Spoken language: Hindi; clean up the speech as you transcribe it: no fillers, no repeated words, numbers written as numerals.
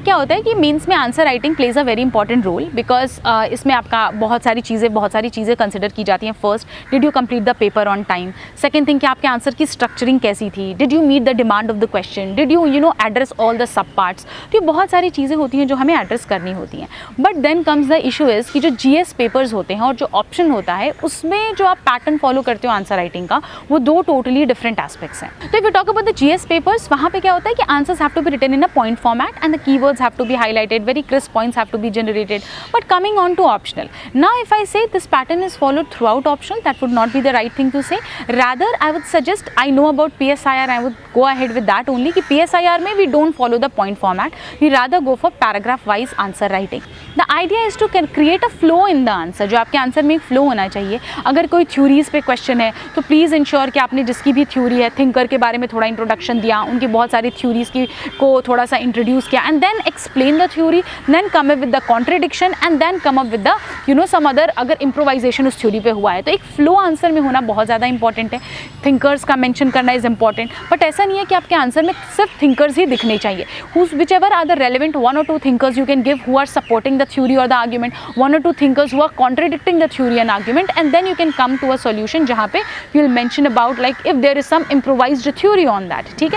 क्या होता है कि मेंस में answer writing plays a very important role, because इसमें आपका बहुत सारी चीज़ें कंसिडर की जाती हैं. First, did you complete the paper on time. Second thing कि आपके आंसर की स्ट्रक्चरिंग कैसी थी. Did you meet the demand of the question. Did you address all the sub parts. तो ये बहुत सारी चीज़ें होती हैं जो हमें एड्रेस करनी होती हैं. But then comes the issue is कि जो GS पेपर्स होते हैं और जो ऑप्शन होता है उसमें जो आप पैटर्न फॉलो करते हो आंसर राइटिंग का, वो दो टोटली डिफरेंट एस्पेक्ट्स हैं. तो if you talk about the GS papers, वहाँ पे क्या होता है कि answers have to be written in a point format and the keywords have to be highlighted, very crisp points have to be generated. But coming on to optional, now if I say this pattern is followed throughout optional, that would not be the right thing to say. Rather I would suggest, I know about PSIR, I would go ahead with that only कि PSIR में we don't follow the point format, we rather go for paragraph wise answer writing. The idea is to create a flow in the answer. जो आपके आंसर में एक फ्लो होना चाहिए. अगर कोई थ्योरीज पे क्वेश्चन है तो प्लीज़ इंश्योर कि आपने जिसकी भी थ्योरी है, थिंकर के बारे में थोड़ा इंट्रोडक्शन दिया, उनकी बहुत सारी थ्योरीज को थोड़ा सा इंट्रोड्यूस किया, and then explain the theory, then come up with the contradiction, and then come up with the some other अगर इम्प्रोवाइजेशन उस थ्योरी पे हुआ है. तो एक फ्लो आंसर में होना बहुत ज़्यादा इंपॉर्टेंट है. थिंकर्स का मेंशन करना इज़ इंपॉर्टेंट, बट ऐसा नहीं है कि आपके आंसर में सिर्फ थिंकर्स ही दिखने चाहिए. whichever are the relevant one or two thinkers you can give who are supporting the theory or the argument, one or two thinkers who are contradicting the theory and argument, and then you can come to a solution जहाँ पे you will mention about like if there is some improvised theory on that. ठीक है.